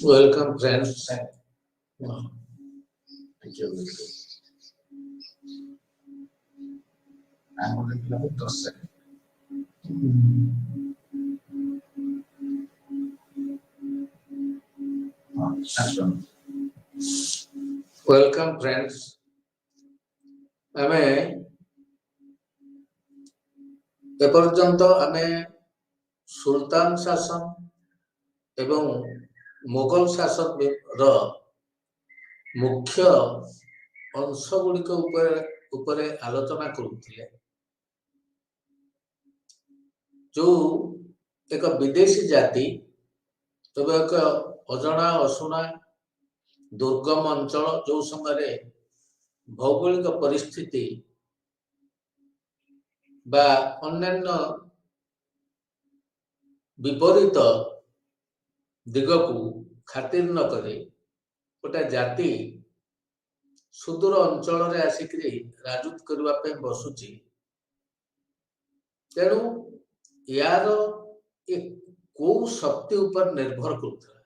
Welcome, friends. Welcome, friends. ଆମେ ଏପର୍ଯ୍ୟନ୍ତ ଆମେ ସୁଲତାନ ଶାସନ ଏବଂ ମୋଗଲ ଶାସନର ମୁଖ୍ୟ ଅଂଶ ଗୁଡ଼ିକ ଉପରେ ଆଲୋଚନା କରୁଥିଲେ। ଯୋଉ ଏକ ବିଦେଶୀ ଜାତି ତେବେ ଏକ ଅଜଣା ଅଶୁଣା ଦୁର୍ଗମ ଅଞ୍ଚଳ ଯୋଉ ସମୟରେ ଭୌଗୋଳିକ ପରିସ୍ଥିତି ବା ଅନ୍ୟାନ୍ୟ ବିପରୀତ ଦିଗକୁ ଖାତିର ନ କରି ଗୋଟେ ଜାତି ସୁଦୂର ଅଞ୍ଚଳରେ ଆସିକରି ରାଜୁତ କରିବା ପାଇଁ ବସୁଛି। ତେଣୁ ୟାର କୋଉ ଶକ୍ତି ଉପରେ ନିର୍ଭର କରୁଥିଲା।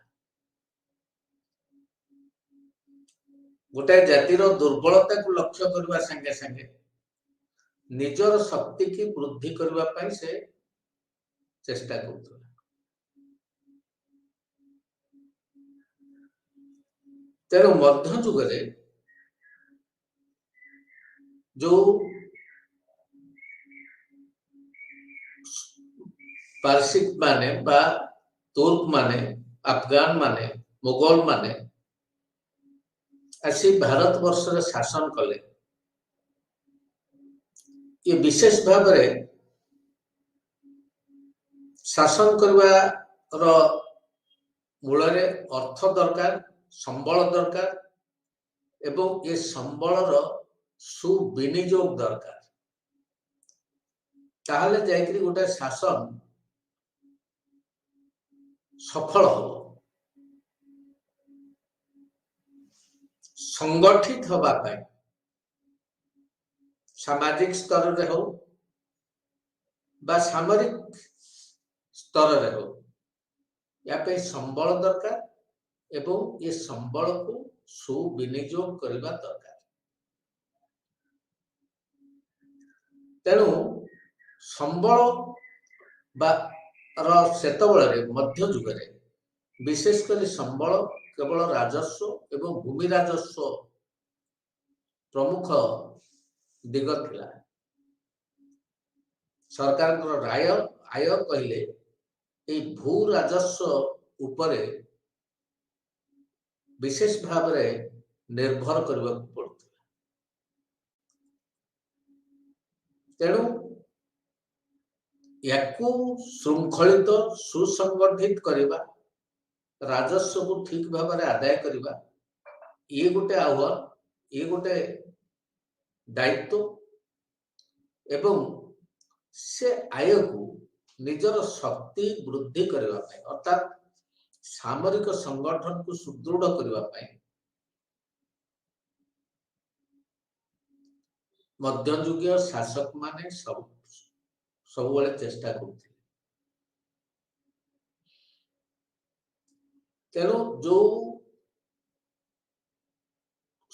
ଗୋଟାଏ ଜାତିର ଦୁର୍ବଳତାକୁ ଲକ୍ଷ୍ୟ କରିବା ସାଙ୍ଗେ ସାଙ୍ଗେ ନିଜର ଶକ୍ତିକି ବୃଦ୍ଧି କରିବା ପାଇଁ ସେ ଚେଷ୍ଟା କରୁଥିଲା। ତେଣୁ ମଧ୍ୟଯୁଗରେ ଯୋଉ ପାର୍ସିକ ମାନେ ବା ତୁର୍କ ମାନେ, ଆଫଗାନ ମାନେ, ମୋଗଲ ମାନେ ଆସି ଭାରତ ବର୍ଷରେ ଶାସନ କଲେ। ଏ ବିଶେଷ ଭାବରେ ଶାସନ କରିବାର ମୂଳରେ ଅର୍ଥ ଦରକାର, ସମ୍ବଳ ଦରକାର ଏବଂ ଏ ସମ୍ବଳର ସୁବିନିଯୋଗ ଦରକାର। ତାହେଲେ ଯାଇକରି ଗୋଟେ ଶାସନ ସଫଳ ହବ। ସଂଗଠିତ ହବା ପାଇଁ ସାମାଜିକ ସ୍ତରରେ ହଉ ବା ସାମରିକ ସ୍ତରରେ ହଉ ୟା ପାଇଁ ସମ୍ବଳ ଦରକାର ଏବଂ ଏ ସମ୍ବଳକୁ ସୁବିନିଯୋଗ କରିବା ଦରକାର। ତେଣୁ ସମ୍ବଳ ବା ସେତେବେଳେ ମଧ୍ୟଯୁଗରେ ବିଶେଷ କରି ସମ୍ବଳ କେବଳ ରାଜସ୍ୱ ଏବଂ ଭୂମି ରାଜସ୍ୱ ପ୍ରମୁଖ ଦିଗ ଥିଲା। ସରକାରଙ୍କର ଆୟ କହିଲେ এই ଭୂ ରାଜସ୍ୱ ଉପରେ ବିଶେଷ ଭାବରେ ନିର୍ଭର କରିବାକୁ ପଡୁଥିଲା। ତେଣୁ ୟାକୁ ଶୃଙ୍ଖଳିତ ସୁସଂଗଠିତ କରିବା, ରାଜସ୍ୱକୁ ଠିକ ଭାବରେ ଆଦାୟ କରିବା, ଇଏ ଗୋଟେ ଆହ୍ୱାନ, ଇଏ ଗୋଟେ ଦାୟିତ୍ୱ ଏବଂ ସେ ଆୟକୁ ନିଜର ଶକ୍ତି ବୃଦ୍ଧି କରିବା ପାଇଁ ଅର୍ଥାତ୍ ସାମରିକ ସଂଗଠନକୁ ସୁଦୃଢ କରିବା ପାଇଁ ମଧ୍ୟଯୁଗୀୟ ଶାସକ ମାନେ ସବୁବେଳେ ଚେଷ୍ଟା କରୁଥିଲେ। ତେଣୁ ଯୋଉ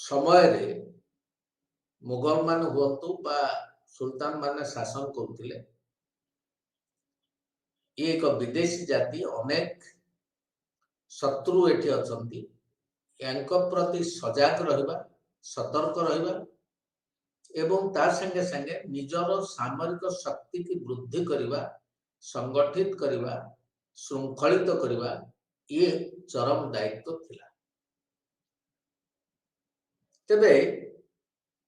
ସମୟରେ ମୋଗଲ ମାନେ ହୁଅନ୍ତୁ ବା ସୁଲତାନ ମାନେ ଶାସନ କରୁଥିଲେ, ଇଏ ଏକ ବିଦେଶୀ ଜାତି, ଅନେକ ଶତ୍ରୁ ଏଠି ଅଛନ୍ତି। ୟାଙ୍କ ପ୍ରତି ସଜାଗ ରହିବା, ସତର୍କ ରହିବା ଏବଂ ତା ସାଙ୍ଗେ ସାଙ୍ଗେ ନିଜର ସାମରିକ ଶକ୍ତିକୁ ବୃଦ୍ଧି କରିବା, ସଂଗଠିତ କରିବା, ଶୃଙ୍ଖଳିତ କରିବା ଇଏ ଚରମ ଦାୟିତ୍ୱ ଥିଲା। ତେବେ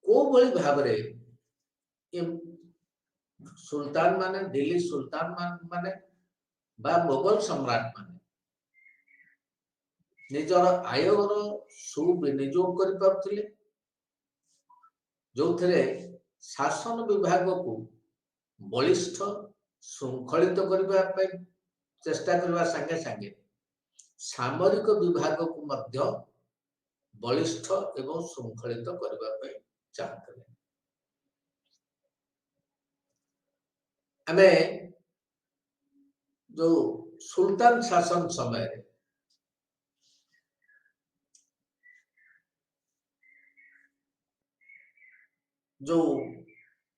କୋଉଭଳି ଭାବରେ ସୁଲତାନ ମାନେ, ଦିଲ୍ଲୀ ସୁଲତାନ ମାନେ ବା ମୋଗଲ ସମ୍ରାଟ ମାନେ ନିଜର ଆୟର ସୁବିନିଯୋଗ କରିପାରୁଥିଲେ, ଯୋଉଥିରେ ଶାସନ ବିଭାଗକୁ ବଳିଷ୍ଠ ଶୃଙ୍ଖଳିତ କରିବା ପାଇଁ ଚେଷ୍ଟା କରିବା ସାଙ୍ଗେ ସାଙ୍ଗେ ସାମରିକ ବିଭାଗକୁ ମଧ୍ୟ ବଳିଷ୍ଠ ଏବଂ ଶୃଙ୍ଖଳିତ କରିବା ପାଇଁ ଚାହୁଁଥିଲେ। ଆମେ ଯୋଉ ସୁଲତାନ ଶାସନ ସମୟରେ जो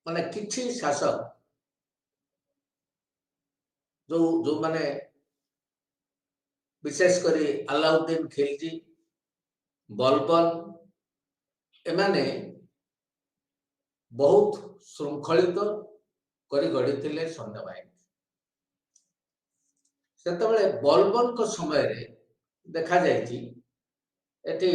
माने किछि शासक जो माने विशेष करी अलाउद्दीन खिलजी बलबन एमाने बहुत श्रृंखलित करी गढ़ी सैन्यबाहिनी से बलबन को समय रे देखा जायछि एटी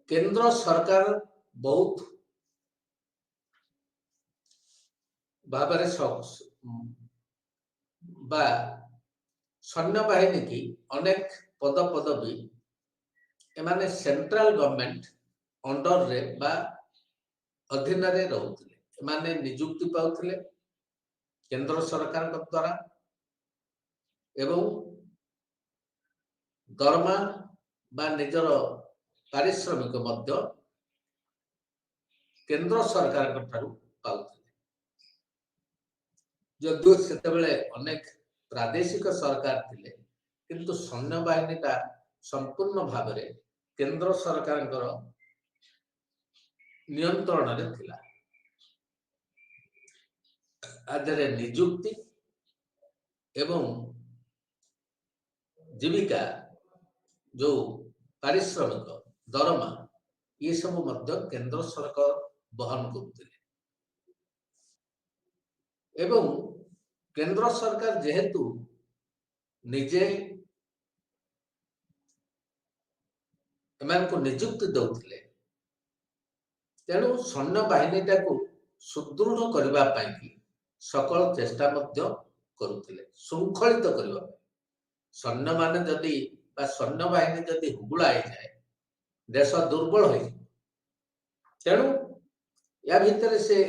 केंद्र सरकार बहुत भाବରେ बा सैन्यबाहिनी की अनेक पद पदवी एमाने सेंट्रल गवर्नमेंट अंडर रे बा अधीन रे रहउथिले एमाने नियुक्ति पाउथिले केंद्र सरकार द्वारा एवं दरमा बा निजर पारिश्रमिक मध्य केंद्र सरकार ठारू पाउथिले जदि सेतेबेले अनेक प्रादेशिक सरकार थिले किंतु सैन्य बाहिनीटा संपूर्ण भाव में केंद्र सरकार नियंत्रण रे थिला आदरे नियुक्ति एवं जीविका जो पारिश्रमिक दरमा ये सब मध्य केंद्र सरकार बहन करते एवं केंद्र सरकार जेहेतु निजे को नियुक्ति दौले तेणु सैन्य बाहिनीटा को सुदृढ़ करने सकल चेष्टा करुले श्रृंखलित करने सैन्य मान जदि सैन्य बाहिनी जदि हुबुला जाए देश दुर्बल हो तेणु या भितर से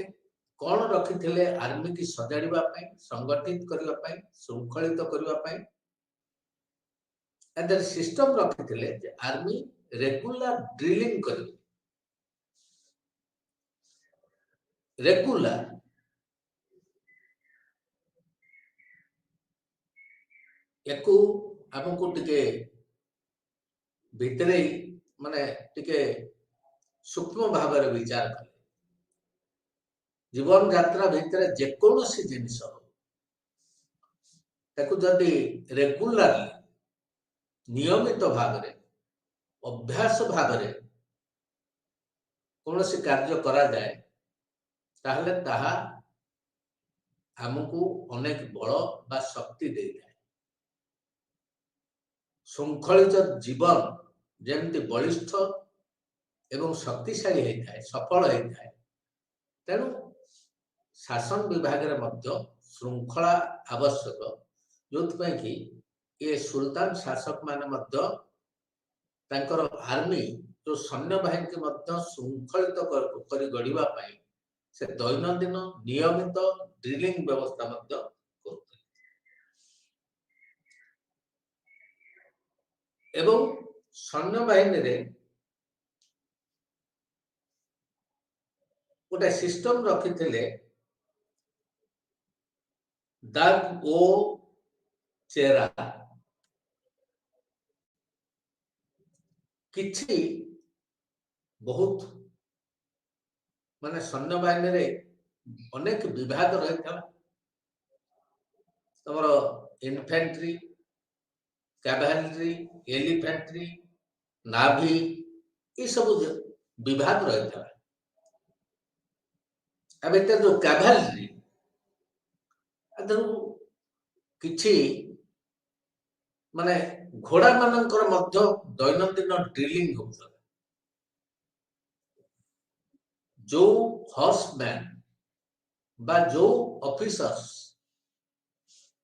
कौन रखी आर्मी की सजाड़ा संगठित करने श्रृंखलित करने सिस्टम रखी आर्मी रेगुलर ड्रिलिंग कर रेगुलर याकू आमको टिके भितरे माने टिके सूक्ष्म भाव में विचार कले जीवन यात्रा भितर जेकोसी जिनिस जदि रेगुलरली नियमित भाव में अभ्यास भाव में कौन सी कार्य करा जाए ताहले ताहा हमको अनेक बल बा शक्ति दे जाए श्रृंखलित जीवन जमती बलिष्ठ एवं शक्तिशाली होता है सफल होता है तेणु शासन विभाग रे मध्य श्रृंखला आवश्यक जो कि ये सुल्तान शासक माने मध्य तांकर आर्मी जो सैन्य बाहिनी के मध्य श्रृंखलित करी गढ़िबा पाई से दैनंदिन नियमित ड्रिलिंग व्यवस्था मध्य करते एवं सैन्य बाहिनी रे गोटे सिस्टम रखी दाग ओ चेरा किछि बहुत माने सैन्य बाहिनी रे अनेक विभाग रही था तमरो इन्फेंट्री कैवेलरी एलिफेंट्री नाभी ये सब विभाग रही था अब एते जो कैवेलरी किछि माने घोड़ा मानकर मध्य दैनंदिन ड्रिलिंग होता जो हॉर्समैन बा जो ऑफिसर्स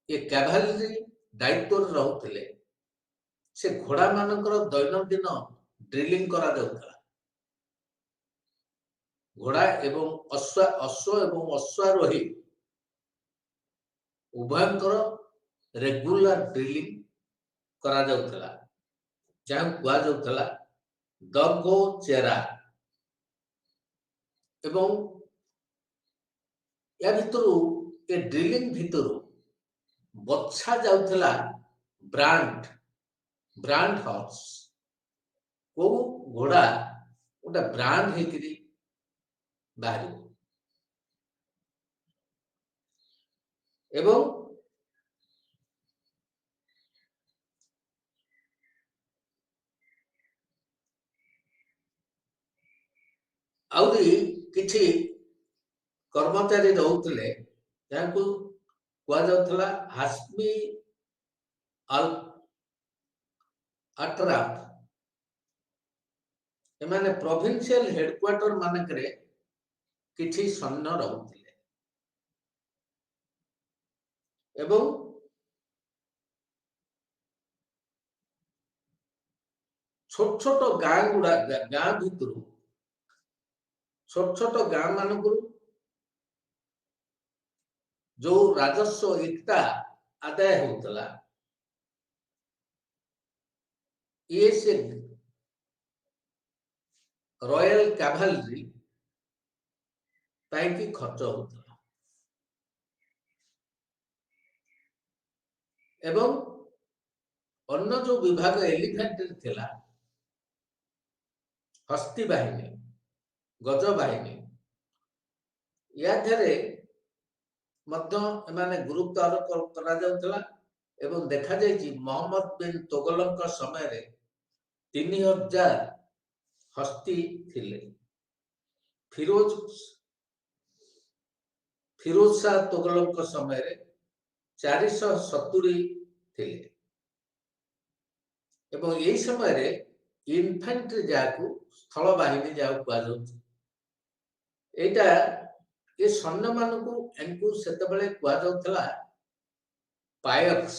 ये कैवेलरी दायित्व रहउथिले से घोड़ा मानकर दैनंदिन ड्रिलिंग करा जाउथला घोड़ा एवं अश्व एवं अश्वारोही उभयंकर रेगुलर ड्रिलिंग करा जाउथला जहाँ कुआ जाउथला दगो चेरा एवं या भितरु ए ड्रिलिंग भितरु बच्छा जाउथला ब्रांड हॉर्स को घोड़ा गोटे ब्रांड हेकरी बाहर एवं आउरी किछि कर्मचारी रहउतले जांकु कुआ जाउथला हास्मी अल अट्राफ एमाने प्रोविंशियल हेडक्वार्टर मानकरे किछि सैन्य रहउतले एवं छोट छोट गाँ भितर छोट छोट गाँ मानक जो राजस्व एकता आदाय होतला ये से रॉयल कैवलरी ताकि खर्च होतला एवं अन्य जो विभाग एलिफेंट थिला हस्ती बाहिनी गज बाहिनी या धरे मध्य एमाने गुरुत्व आरोप करा जाउतला एवं देखा जायछि मोहम्मद बिन तोगलक समय रे 3000 हस्ती थिले फिरोज शाह तोगलक समय रे 470 थिले एवं यही समय रे इन्फेंट्री जाकू स्थल बाहिनी जाकू कुआ जाउछि एटा ये सैन्य मानकू एंकू सेते बेले कुआ जाउथला पायक्स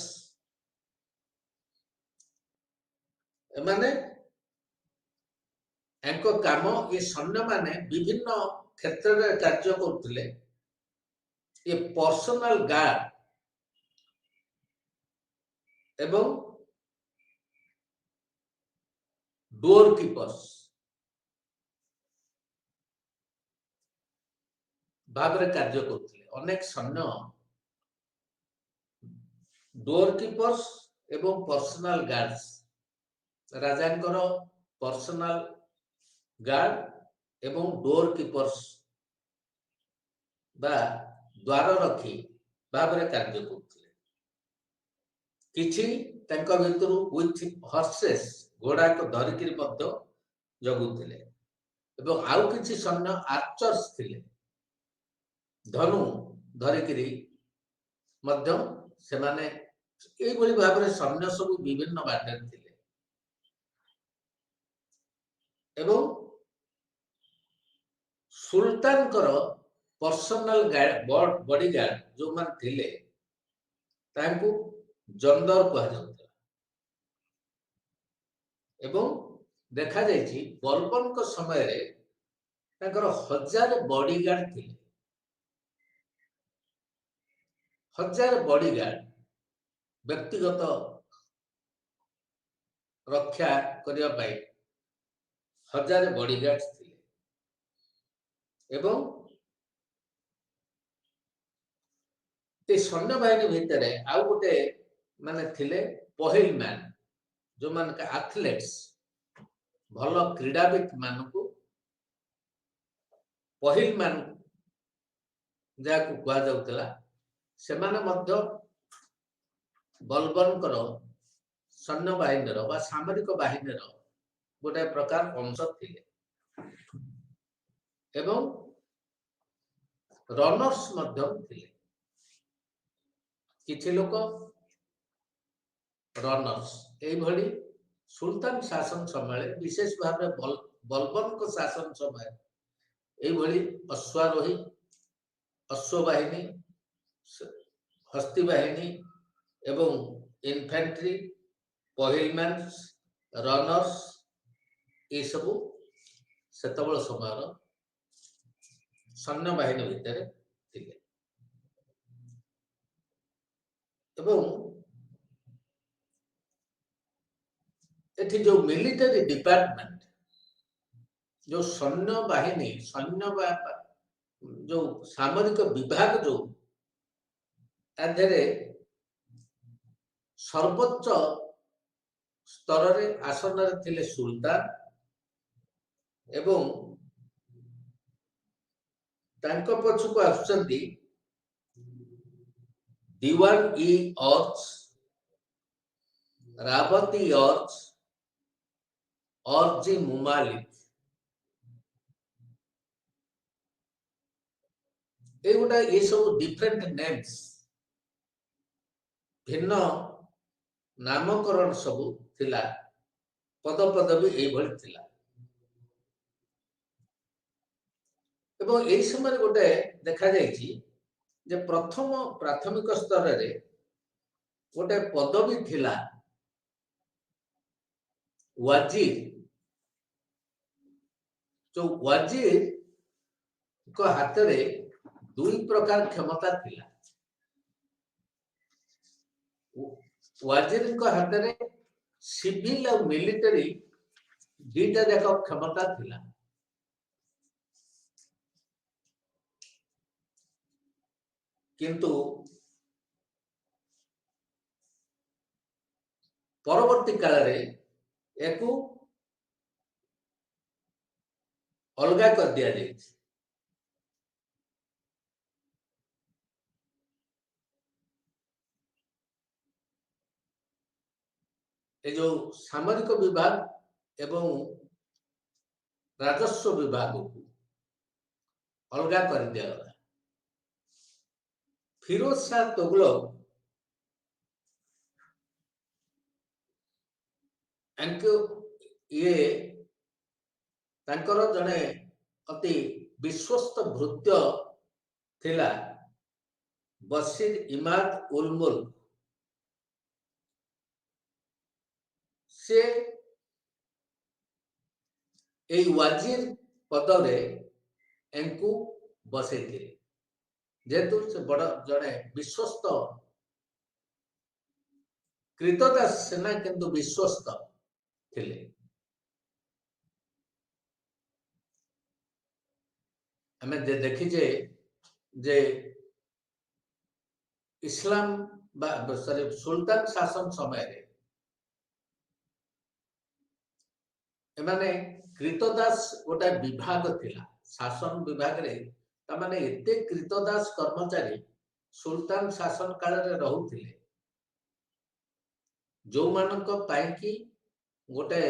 एमाने एंको काम ये सैन्य माने विभिन्न क्षेत्र रे कार्य करथिले ये पर्सनल गार्ड एवं डोर कीपर्स भाବରେ कार्य କରୁଥିଲେ अनेक सैन्य डोर कीपर्स एवं पर्सनल गार्ड्स राजांकर पर्सनल गार्ड एवं डोर कीपर्स बा द्वार रखी भाବରେ कार्य କରୁଥିଲେ किछि तांका भितरु विथ हॉर्सेस घोड़ा को धरिकिरी मध्य जगुଥିଲେ एवं आउ किछि सैन्य आर्चर्स थिले धनु धरिकिरी मध्य से माने एई भली भाबरे सैन्य सब विभिन्न बाटे थिले एवं सुल्तान करो पर्सनल बॉडीगार्ड जो मान थिले तांकू जंदर कहा जाउता एवं देखा जायछि बलबन को समय रे तांकर 1000 बॉडीगार्ड थिले 1000 बॉडीगार्ड व्यक्तिगत रक्षा करिया पाई 1000 बॉडीगार्ड थिले एवं ते सैन्य बाहिनी भितर आउ गोटे माने थिले पहिल मैन जो मान का एथलेट्स भलो क्रीड़ाविद मानकू पहिल मैन जाकू कुआ जाउतला से माने मध्य बलबनकर सैन्य बाहिनीर बा सामरिक बाहिनीर गोटे प्रकार अंश थिले एवं रनर्स मध्य थिले किछि लोक रनर्स एई भली सुल्तान शासन समय विशेष भाव बलबन को शासन समय एई भली अश्वारोही अश्ववाहिनी हस्ती बाहिनी एवं इन्फेंट्री पहिलमैन रनर्स ये सब सेतबेल समय सैन्य बाहिनी भितर थिले एवं एठी जो मिलिटरी डिपार्टमेंट जो सैन्य बाहिनी जो सामरिक विभाग जो आधेरे सर्वोच्च स्तर रे आसन रे थिले सुल्तान एवं तांको पछुको आसुचंती दीवान ई अर्च रावती अर्च अर्जी मुमालिक एगुटा ये सब डिफरेंट नेम्स भिन्न नामकरण सबू थिला पद पदवी एभଳି थिला एवं एई समय गोटे देखा जायछि जे प्रथम प्राथमिक स्तर रे गोटे पदवी थिला वाजीर जो वाजीर को हाथ रे दुई प्रकार क्षमता थिला वाजीर को हाथ रे सिविल और मिलिटरी दुईटा जाक क्षमता थिला किंतु परवर्ती काल रे एकु अलगा कर दिया जाए ये जो सामरिक विभाग एवं राजस्व विभाग को अलगा कर दिया गला फिरोज शाह तुगलक एंको ये तांकर जने अति विश्वस्त भृत्य थिला बशीर इमाद उल मुल्क से ए वाजीर पदरे एंकु बसई थिले जेतु से बड़ जने विश्वस्त कृतदास सेना किंतु विश्वस्त थिले हमें देखी जे इस्लाम सॉरी सुल्तान शासन समय रे एमाने कृतदास गोटे विभाग थिला शासन विभाग रे तमाने एते कृतदास कर्मचारी सुल्तान शासन काल रे रहुथिले जो मानक पाई कि गोटे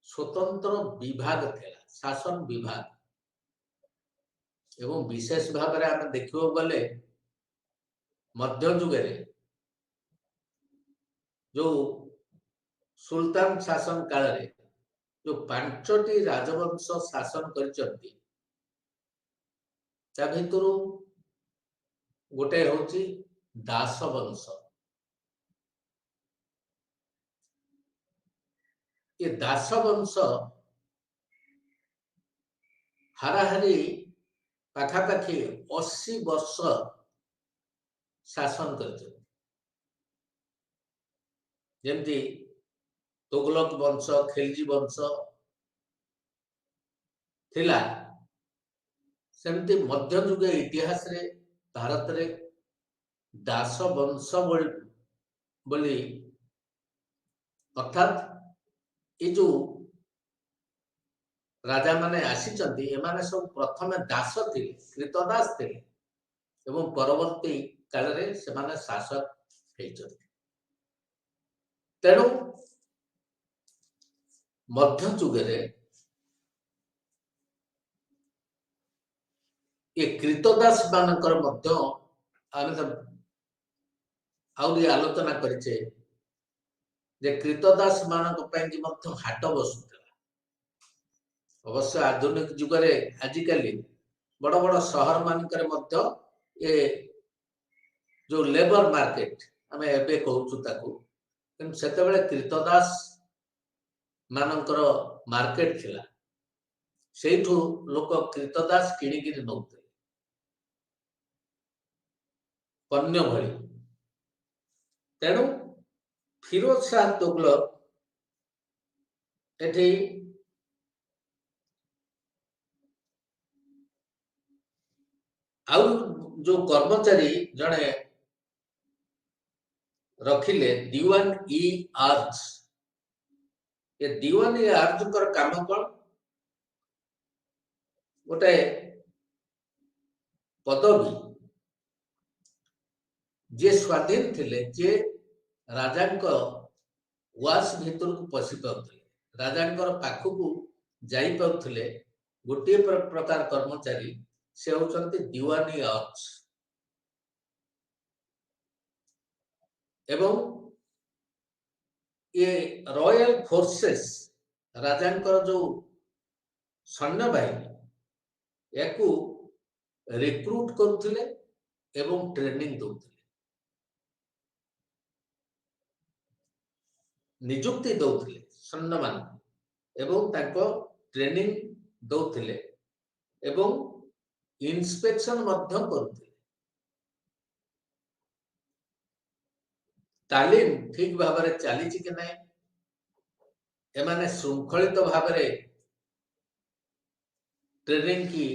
स्वतंत्र विभाग थिला शासन विभाग एवं विशेष भाव रे हम देखियो गले मध्य युग रे जो सुल्तान शासन काल रे जो पांचटी राजवंश शासन करचंती ता भितरु गोटे होची दास वंश ये दास वंश हाराहारी पाखापाखि 80 वर्ष शासन कर जमती तुगलक वंश खिलजी वंश थिला सेमती मध्य युग इतिहास रे भारत रे दास वंश बोली अर्थात ये जो राजा माने आसीचंती एमाने सब प्रथमे दास थिले कृतदास थिले एवं परवर्ती काल रे सेमाने शासक हेचंती तेणु मध्य युग रे ये कृतदास मानकर मध्य आमे आउरी आलोचना करिचे जे कृतदास मानक पय कि मध्य हाट बसुतला अवश्य आधुनिक युग रे आजिकली बड़ बड़ शहर मानकर मध्य ये जो लेबर मार्केट आमे एबे कहउछु ताकू किंतु सेते बेले कृतदास मानकर मार्केट थिला सेठू लोक कृतदास किणी किरी नउते पन्य भली तेणु फिरोज शाह तुगलक एठी आउ जो कर्मचारी जने रखिले दीवान ई आर्ज। ये दीवान ई आर्ज कर काम कौन गोटे पदवी जे स्वाधीन थिले जे राजा वास भीतर को पशि पाते राजा पाखक जाई पाते गोटे प्रकार कर्मचारी से होचंती दीवानी आर्ज। एवं ये रॉयल फोर्सेस राजांकर जो सैन्य बाहिनी या रिक्रूट करुले एवं ट्रेनिंग दौले निजुक्ति दौले सैन्य मान एवं ताको ट्रेनिंग दौले एवं इंस्पेक्शन मध्य करुले। तालीम ठीक भाव में चली कि ना एमाने श्रृंखलित भाव में ट्रेनिंग की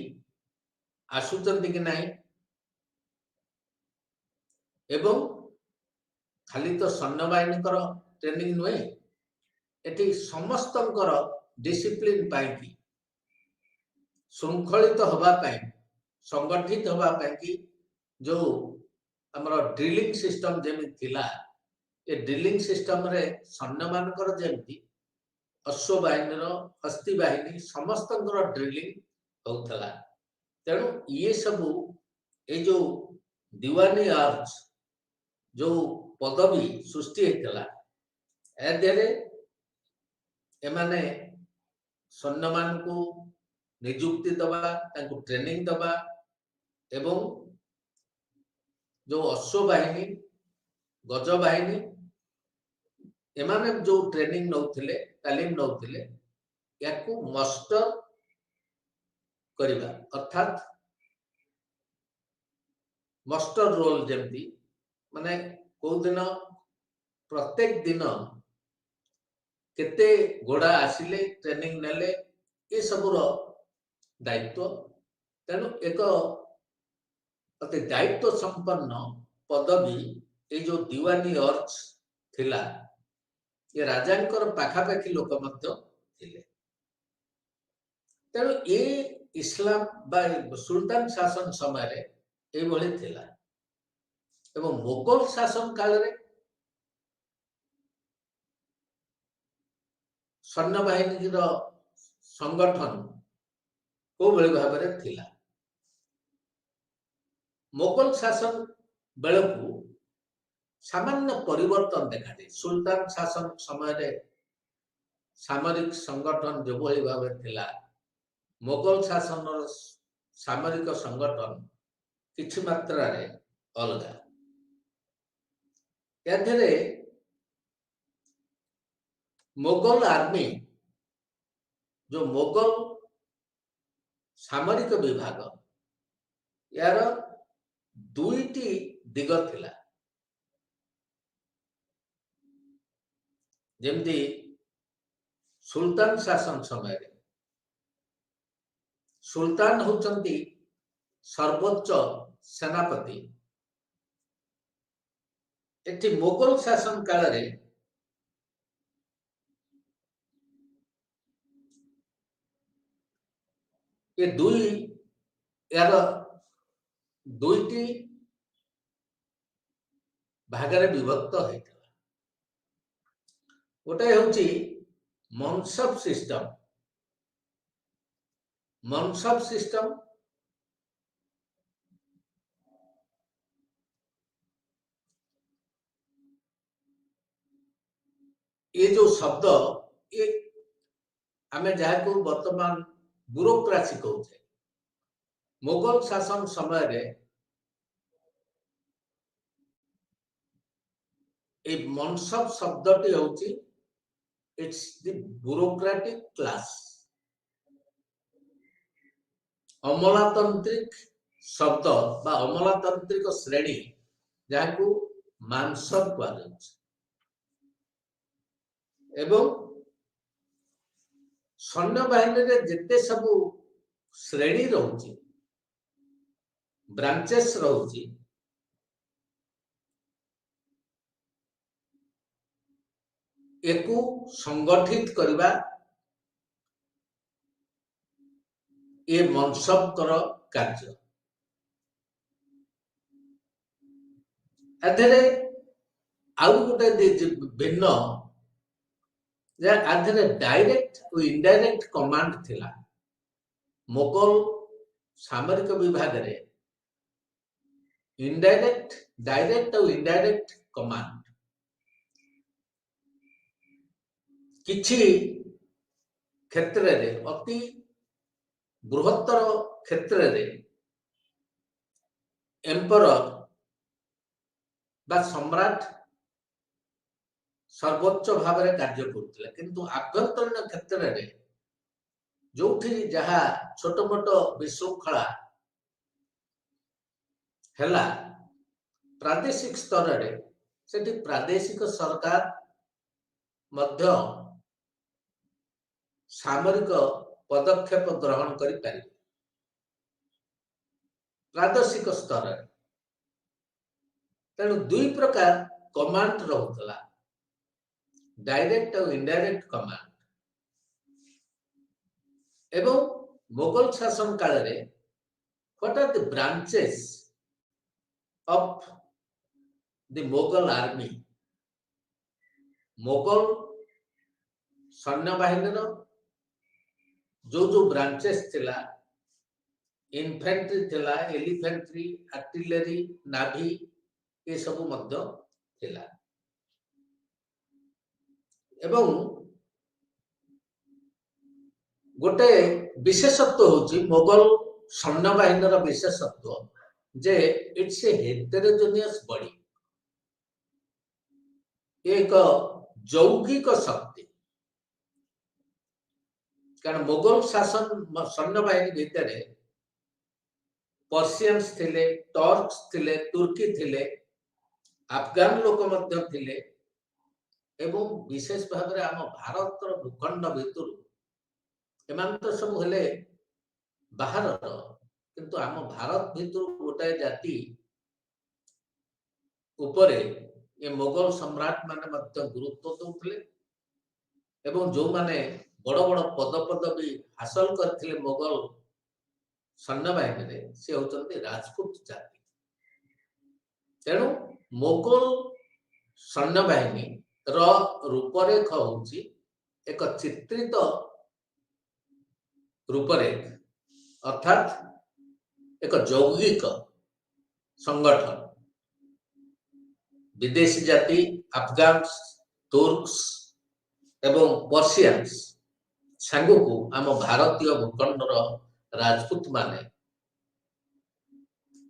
आसुचंती कि नहीं एवं खाली तो सैन्य बाहिनी ट्रेनिंग नुहे एटी समस्त डिसिप्लिन पाई श्रृंखलित होगापाई संगठित होगापाई जो हमर ड्रिलिंग सिस्टम जेमि थिला ये ड्रिलिंग सिस्टम रे सैन्य मानकर जेमि अश्व बाहिनी हस्ती बाहिनी समस्त ड्रिलिंग होता तेणु ये सबू ये जो दीवानी आर्ज जो पदवी सृष्टि होता एमाने सैन्य मान को निजुक्ति दबा ट्रेनिंग दबा एवं जो अश्व बाहिनी गज बाहिनी एमाने जो ट्रेनिंग नौथिले तालीम नौथिले याकू मस्टर करिबा अर्थात मस्टर रोल जेमती माने को दिन प्रत्येक दिन केते घोड़ा आसिले ट्रेनिंग नेले ये सबुर दायित्व तेणु एक अति दायित्व संपन्न पदवी ये जो दीवानी अर्ज थिला ये राजांकर पाखापाखी लोक मध्य थिले। तेणु ये इस्लाम बा सुल्तान शासन समय ये भली थिला एवं मुगल शासन काल रे सैन्य बाहिनी संगठन को भली भाव में थिला। मुगल शासन बेलू सामान्य परिवर्तन देखा दी सुल्तान शासन समय सामरिक संगठन जो भली भाव थिला मुगल शासन सामरिक संगठन किछि मात्रा रे अलगा याधरे मुगल आर्मी जो मुगल सामरिक विभाग यार दुईटी दिग थिला जेमती सुल्तान शासन समय सुल्तान होचंती सर्वोच्च सेनापति एठी मुगल शासन काल रे ये दुई यार दुईटी भागरे विभक्त होता गोटे होची मनसब सिस्टम ये जो शब्द ये आमे जहाँ को वर्तमान ब्यूरोक्रेसी कहते मुगल शासन समय रे ए मनसब शब्दटी होची इट्स द ब्यूरोक्रेटिक क्लास अमलातांत्रिक शब्द बा अमलातांत्रिक श्रेणी जहाँ को मानसब कह एवं सैन्य बाहिनी रे जिते सबू श्रेणी रहुची ब्रांचेस रहुची एकु संगठित करवा ये मनसबकर कार्य एथरे आउ गोटे भिन्न आधे डायरेक्ट और इनडायरेक्ट कमांड थिला मोगल सामरिक विभाग रे इनडायरेक्ट डायरेक्ट और इनडायरेक्ट कमांड किछि क्षेत्र रे अति बृहत्तर क्षेत्र रे एम्परर बा सम्राट सर्वोच्च भाव में कार्य करुला किंतु आभ्यंतरीण क्षेत्र में जो जहाँ छोट मोट विशृंखला है प्रादेशिक स्तर रे सेठी प्रादेशिक सरकार मध्य सामरिक पदक्षेप ग्रहण करि पारि प्रादेशिक स्तर रे तेणु दुई प्रकार कमांड रहउतला डायरेक्ट और इनडायरेक्ट कमांड एवं मुगल शासन काल रे what are the branches of the Mughal army Mughal सैन्य बाहिनी जो जो ब्रांचेस थिला इन्फेंट्री थिला एलिफेंट्री आर्टिलरी नाभी ये सब मध्य थिला एवं गोटे विशेषत्व होची मुगल सैन्य बाहिनी विशेषत्व जे इट्स ए हेटेरोजेनियस बॉडी एक यौगिक शक्ति कारण मुगल शासन सैन्य बाहिनी भितर पर्शियंस थिले टर्क्स थिले तुर्की थिले अफगान लोक मध्य थिले एवं विशेष भाव में आम भारत भूखंड भितर एमान तो सब हेले बाहर किंतु आम भारत भितर गोटाए जाति उपरे ये मुगल सम्राट माने मध्य गुरुत्व दौले एवं जो माने बड़ बड़ पद पदवी हासिल करथिले मुगल सैन्य बाहिनी से होचंती राजपूत जाति तेणु मुगल सैन्य बाहिनी रूपरेख होची एक चित्रित रूपरेख अर्थात एक यौगिक संगठन विदेशी जाति अफगान्स तुर्क्स एवं पर्शियंस सांगू को आम भारतीय भूखंडर राजपूत माने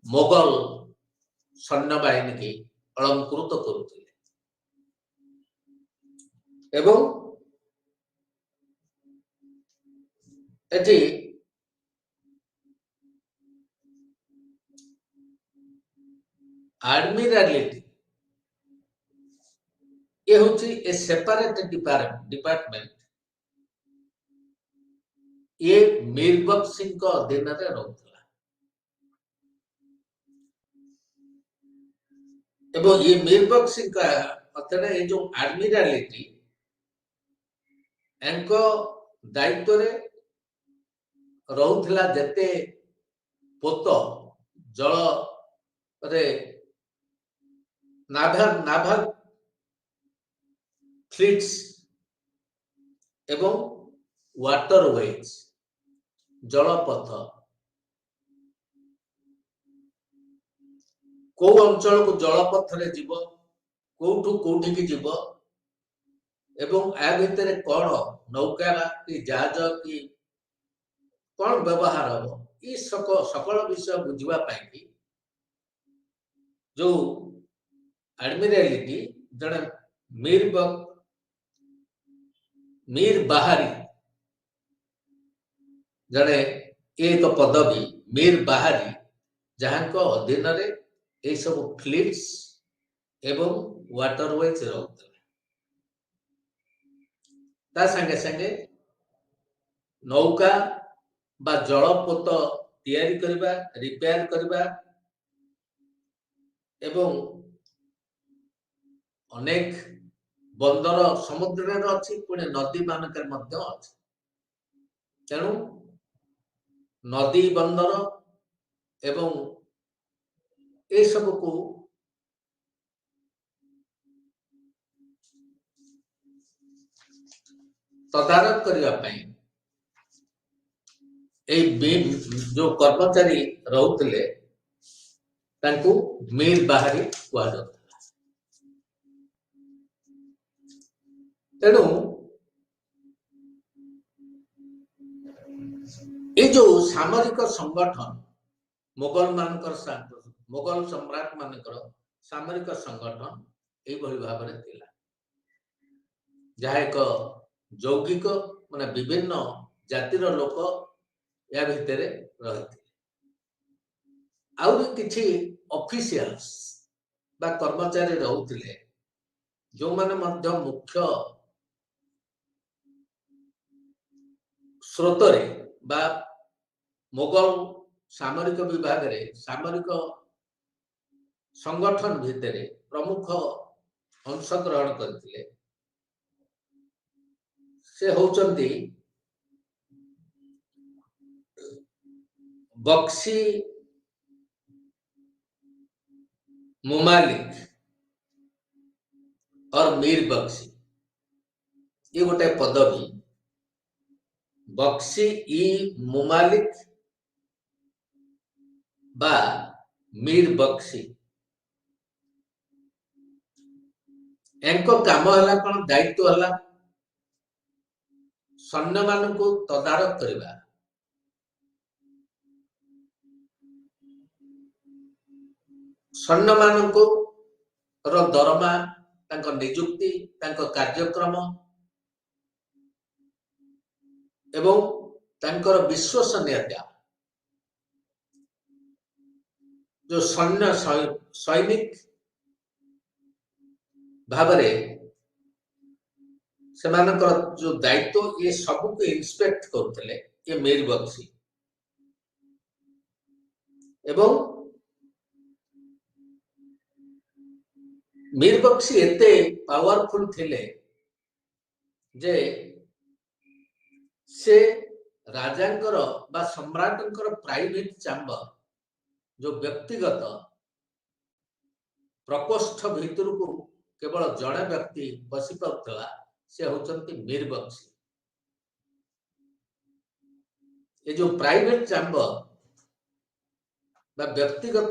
मुगल सैन्य बाहिनी की अलंकृत करुथिले एवं एटी एडमिरलिटी ये होची ए सेपरेट डिपार्टमेंट ये मीर बख्श सिंह को अधीन रे रहउतला एवं ये मीर बख्श सिंह का अथरे ये जो एडमिरलिटी एनको दायित्व रे रहउतला जते पोत जल रे नाभा फ्लीट्स एवं वाटरवेज जलपथ को अंचल को जलपथ रे जीव कोठू कोठी की जीव एवं आ भितर कौन नौका कि जहाज कि कौन व्यवहार हम ये सकल विषय बुझा जो एडमिरलिटी जड़े मीर बाहरी जड़े एक पदवी मीर बाहरी जहां को अधीन रे ये सब फ्लीट्स एवं वाटरवेज रहउतला ता संगे संगे नौका बा जलपोत तैयारी करबा रिपेयर करबा एवं अनेक बंदर समुद्र अच्छी पुणे नदी मानक अच्छी तेणु नदी बंदर एवं ए सब को तदारक करने जो कर्मचारी रोते मीर बाहरी कहुला तेणु ये जो सामरिक संगठन मुगल सम्राट मानकर सामरिक संगठन यही भाव में थिला जहाँ एक यौगिक माने विभिन्न जातिर लोक या भितर रही आउरी किछि ऑफिशियल्स बा कर्मचारी रहउथिले जो माने मध्य मुख्य स्रोतरे बा मुगल सामरिक विभाग रे सामरिक संगठन भितर प्रमुख अंशग्रहण करथिले से होचंती बक्सी मुमालिक और मीर बक्सी ये गोटे पदवी बक्सी ई मुमालिक बा मीर बक्सी एंको काम हला कोन दायित्व हला सैन्य मान को तदारक करबा सैन्य मान को रो दरमा तांको नियुक्ति तांको कार्यक्रम एवं तांकर विश्वसनीयता जो सैन्य सैनिक भावरे सेमानकर जो दायित्व ये सब को इंस्पेक्ट करते ये मीर बक्सी एवं मीर बक्सी एते पावरफुल थिले जे से राजांकर बा सम्राटंकर प्राइवेट चैम्बर जो व्यक्तिगत प्रकोष्ठ भीतर को केवल जड़े व्यक्ति बसी पाउथला से होचंती मीर बक्सी ये जो प्राइवेट चैम्बर बा व्यक्तिगत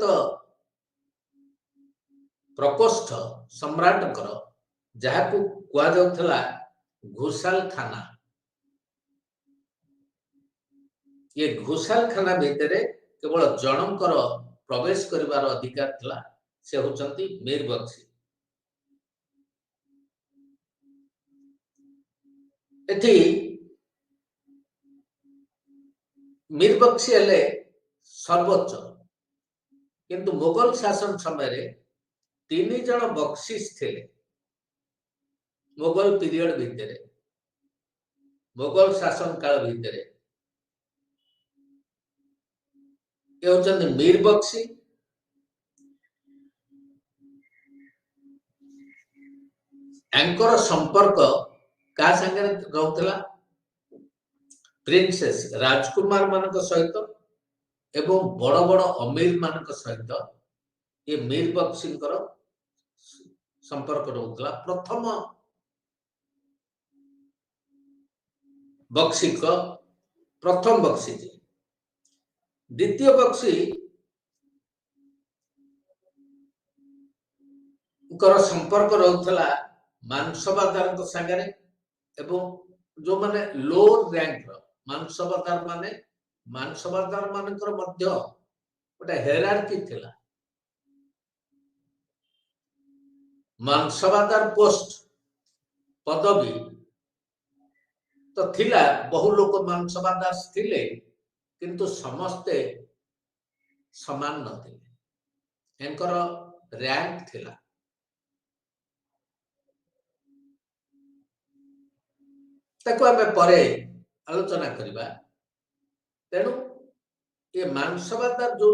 प्रकोष्ठ सम्राटंकर जहाँ को कुआ जाउथला घोषाल खाना ये घोषाल खाना भीतर केवल जनकर प्रवेश करिवार अधिकार थिला से होचंती मीर बक्सी एथि मीर बक्सी हेले सर्वोच्च किंतु मुगल शासन समय 3 जन बक्सीस थिले मुगल पीरियड भितर मुगल शासन काल भितर ये होचंती मीर बक्सी एंकर संपर्क का संगे रहउतला प्रिंसेस राजकुमार मानक सहित एवं बड़ बड़ अमीर मानक सहित ये मीर बक्सी संपर्क रहउतला प्रथम बक्सी को प्रथम बक्सी जी द्वितीय बक्सी संपर्क रहउतला मानसबादार संगे एवं जो माने लो रैंक मानसबादार मानकर मध्य गोटे हेरार्की थिला मानसबादार पोस्ट पदवी तो थिला बहु लोक मानसबादार थिले किंतु समस्ते समान नथिले एंकर रैंक थिला ताको आमे परे आलोचना करिबा तेणु ये मानसबादार जो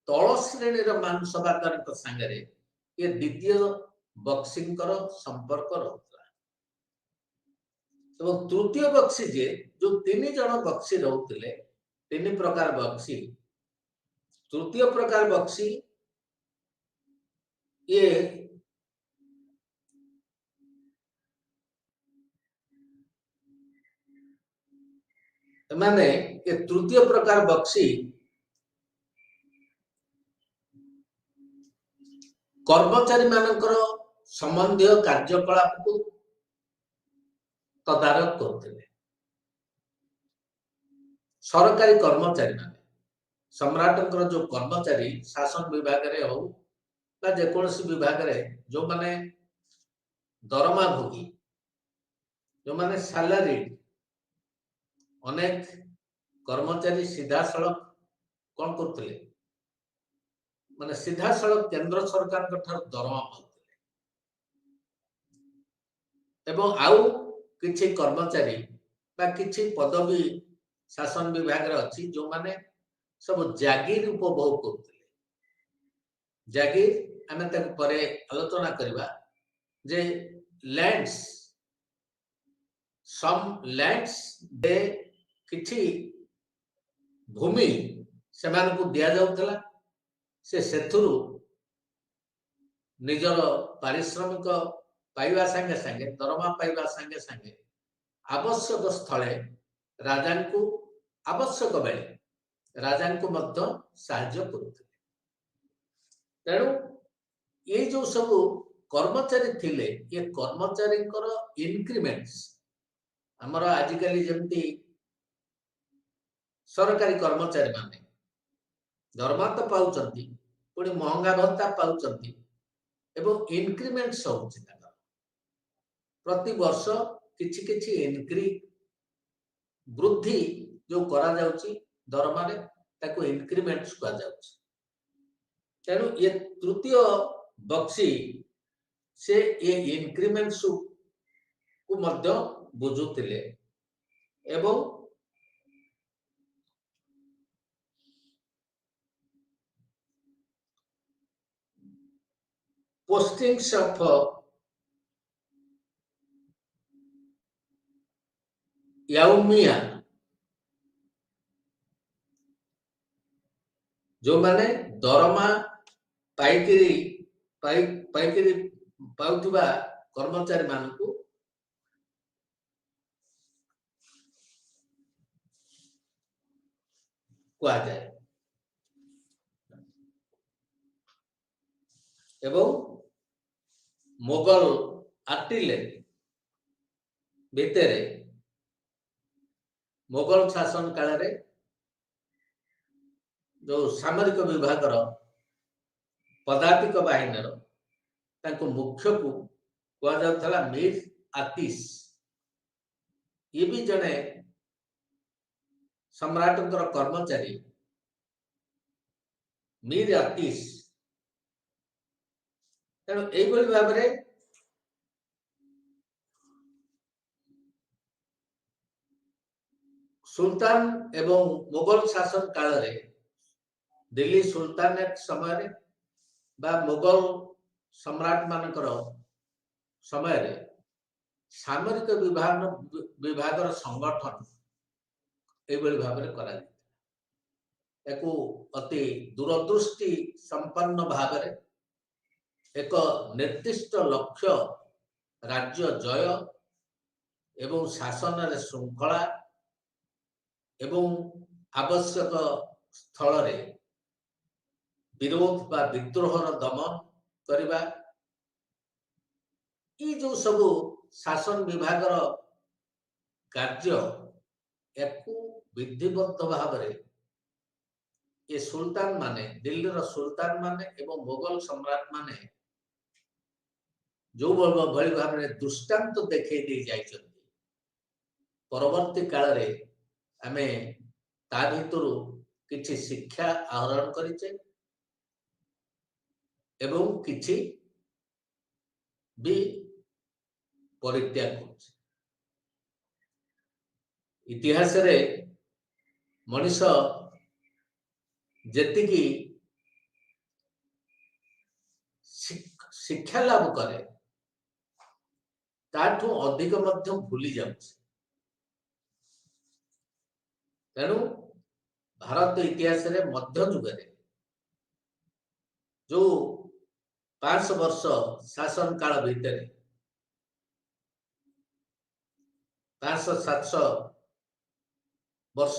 तल श्रेणी मानसबादार संगे ये द्वितीय बक्सी संपर्क रहता ଏବଂ ତୃତୀୟ ବକ୍ସି ଯେ ଯୋଉ 3 ଜଣ ବକ୍ସି ରହୁଥିଲେ 3 ପ୍ରକାର ବକ୍ସି, ତୃତୀୟ ପ୍ରକାର ବକ୍ସି ଇଏ ଏମାନେ ଏ ତୃତୀୟ ପ୍ରକାର ବକ୍ସି କର୍ମଚାରୀ ମାନଙ୍କର ସମ୍ବନ୍ଧୀୟ କାର୍ଯ୍ୟକଳାପକୁ ତଦାରଖ କରୁଥିଲେ। ସରକାରୀ କର୍ମଚାରୀ ମାନେ ସମ୍ରାଟଙ୍କର ଯୋଉ କର୍ମଚାରୀ ଶାସନ ବିଭାଗରେ ହଉ ବା ଯେକୌଣସି ବିଭାଗରେ ଯୋଉମାନେ ଦରମା ଭୋଗୀ, ଯୋଉମାନେ ସାଲାରୀ, ଅନେକ କର୍ମଚାରୀ ସିଧାସଳଖ କଣ କରୁଥିଲେ, ମାନେ ସିଧାସଳଖ କେନ୍ଦ୍ର ସରକାରଙ୍କ ଠାରୁ ଦରମା ପାଉଥିଲେ ଏବଂ ଆଉ କିଛି କର୍ମଚାରୀ ବା କିଛି ପଦବୀ ଶାସନ ବିଭାଗରେ ଅଛି ଯୋଉମାନେ ସବୁ ଜାଗିର ଉପଭୋଗ କରୁଥିଲେ। ଜାଗିର ଆମେ ତାକୁ ପରେ ଆଲୋଚନା କରିବା ଯେ ଲ୍ୟାଣ୍ଡସ୍, ସମ୍ ଲ୍ୟାଣ୍ଡସ୍ ଦେ କିଛି ଭୂମି ସେମାନଙ୍କୁ ଦିଆଯାଉଥିଲା, ସେ ସେଥିରୁ ନିଜର ପାରିଶ୍ରମିକ ପାଇବା ସାଙ୍ଗେ ସାଙ୍ଗେ ଦରମା ପାଇବା ସାଙ୍ଗେ ସାଙ୍ଗେ ଆବଶ୍ୟକ ସ୍ଥଳେ ରାଜାଙ୍କୁ ଆବଶ୍ୟକ ବେଳେ ରାଜାଙ୍କୁ ମଧ୍ୟ ସାହାଯ୍ୟ କରୁଥିଲେ। ତେଣୁ ଏଇ ଯୋଉ ସବୁ କର୍ମଚାରୀ ଥିଲେ ଏ କର୍ମଚାରୀଙ୍କର ଇନକ୍ରିମେଣ୍ଟସ୍ ଆମର ଆଜିକାଲି ଯେମିତି ସରକାରୀ କର୍ମଚାରୀ ମାନେ ଦରମା ତ ପାଉଛନ୍ତି ପୁଣି ମହଙ୍ଗା ଭତ୍ତା ପାଉଛନ୍ତି ଏବଂ ଇନକ୍ରିମେଣ୍ଟସ୍ ହଉଛି ତାଙ୍କର ପ୍ରତି ବର୍ଷ କିଛି କିଛି ବୃଦ୍ଧି ଯୋଉ କରାଯାଉଛି ଦରମାରେ ତାକୁ ଇନକ୍ରିମେଣ୍ଟସ୍ କୁହାଯାଉଛି। ତେଣୁ ଏ ତୃତୀୟ ବକ୍ସି ସେ ଏ ଇନକ୍ରିମେଣ୍ଟସ୍ କୁ ମଧ୍ୟ ବୁଝୁଥିଲେ ଏବଂ postings of ୟାଉମିଆ ଯୋଉମାନେ ଦରମା ପାଇକିରି ପାଉଥିବା କର୍ମଚାରୀ ମାନଙ୍କୁ କୁହାଯାଏ ଏବଂ ମୋଗଲ ଆର୍ଟିଲେରୀ ଭିତରେ ମୋଗଲ ଶାସନ କାଳରେ ଯୋଉ ସାମରିକ ବିଭାଗର ପଦାତିକ ବାହିନୀର ତାଙ୍କୁ ମୁଖ୍ୟକୁ କୁହାଯାଉଥିଲା ମୀର ଆତିଶ। ଇଏ ବି ଜଣେ ସମ୍ରାଟଙ୍କର କର୍ମଚାରୀ ମୀର ଆତିଶ। ତେଣୁ ଏଇଭଳି ଭାବରେ ସୁଲତାନ ଏବଂ ମୋଗଲ ଶାସନ କାଳରେ ଦିଲ୍ଲୀ ସୁଲତାନେଟ ସମୟରେ ବା ମୋଗଲ ସମ୍ରାଟ ମାନଙ୍କର ସମୟରେ ସାମରିକ ବିଭାଗର ସଂଗଠନ ଏଇଭଳି ଭାବରେ କରାଯାଇଥିଲା। ଏକୁ ଅତି ଦୂରଦୃଷ୍ଟି ସମ୍ପନ୍ନ ଭାବରେ ଏକ ନିର୍ଦ୍ଦିଷ୍ଟ ଲକ୍ଷ୍ୟ ରାଜ୍ୟ ଜୟ ଏବଂ ଶାସନରେ ଶୃଙ୍ଖଳା ଏବଂ ଆବଶ୍ୟକ ସ୍ଥଳରେ ବିରୋଧ ବା ବିଦ୍ରୋହର ଦମନ କରିବା, ଏଇ ଯୋଉ ସବୁ ଶାସନ ବିଭାଗର କାର୍ଯ୍ୟ ଏକୁ ବିଧିବଦ୍ଧ ଭାବରେ ଏ ସୁଲତାନ ମାନେ ଦିଲ୍ଲୀର ସୁଲତାନ ମାନେ ଏବଂ ମୋଗଲ ସମ୍ରାଟ ମାନେ ଯୋଉ ଭଳି ଭାବରେ ଦୃଷ୍ଟାନ୍ତ ଦେଖେଇ ଦେଇ ଯାଇଛନ୍ତି ପରବର୍ତ୍ତୀ କାଳରେ ଆମେ ତା ଭିତରୁ କିଛି ଶିକ୍ଷା ଆହରଣ କରିଛେ ଏବଂ କିଛି ବି ପରିତ୍ୟାଗ କରୁଛେ। ଇତିହାସରେ ମଣିଷ ଯେତିକି ଶିକ୍ଷା ଲାଭ କରେ ତାଠୁ ଅଧିକ ମଧ୍ୟ ଭୁଲି ଯାଉଛି। तेणु भारत इतिहास रे मध्य जुगरे जो 500 वर्ष शासन काल भितर 500-700 वर्ष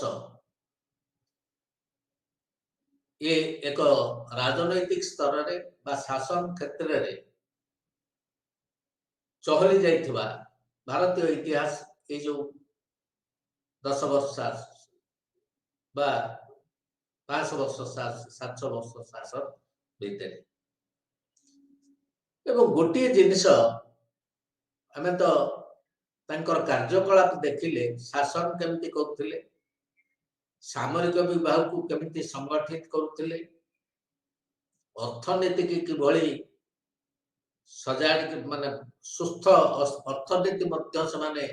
ये एक राजनैतिक स्तर रे बा शासन क्षेत्र रे चहली जाइथिबा भारतीय इतिहास ये जो 10 वर्ष बा 500 वर्ष 700 वर्ष शासन भितर एवं गोटे जिनिस आमे तो तांकर कार्यकलाप देखिले शासन केमती करथिले सामरिक विभाग को केमती संगठित करथिले अर्थनीति की किभଳି सजाड़ माने सुस्थ अर्थनीति मध्य से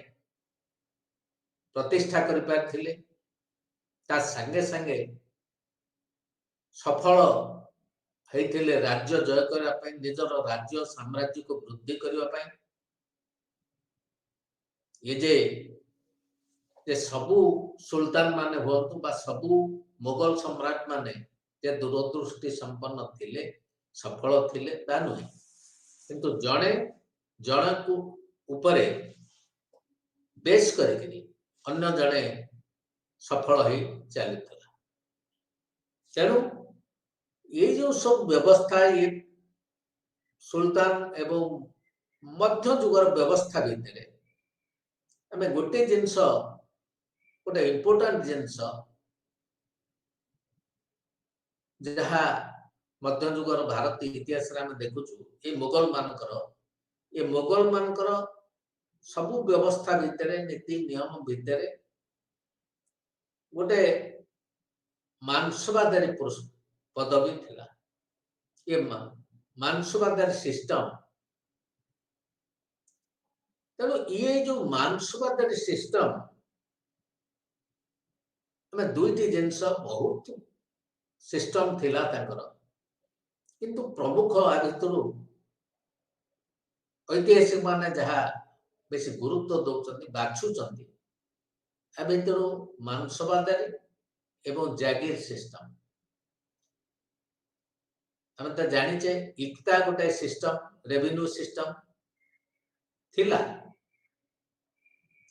प्रतिष्ठा करि पारथिले ता संगे संगे सफल होइथिले राज्य जय करबा पई निजर राज्य साम्राज्य को वृद्धि करबा पई ये जे सबु सुल्तान माने होतु बा सबु मुगल सम्राट माने जे दूरदृष्टि संपन्न थिले सफल थिले ता नुहे किंतु जणे जणे को ऊपरे बेस करके अन्य जणे सफल हो चलता तेणु ये जो सब व्यवस्था ये सुल्तान एवं मध्य जुगर व्यवस्था भितर आमे गोटे जिनस गोटे इम्पोर्टेंट जिनस जहा मध्य जुगर भारत इतिहास रे आमे देखुछु ये मुगल मानकर सबु व्यवस्था भितर नीति नियम भितर गोटे मानसवादारी पदवी थिला ये मानसवादारी सिस्टम तेणु ये जो मानसवादारी सिस्टम हमें दुईटी जिनस बहुत सिस्टम थिला तांकर किंतु प्रमुख आ भितर ऐतिहासिक माने जहा बेसी गुरुत्व दौरान बाछुचंती आ भितर मानसवादारी एवं जागीर सिस्टम हमें तो जानिचे इक्ता गोटे सिस्टम रेवेन्यू सिस्टम थिला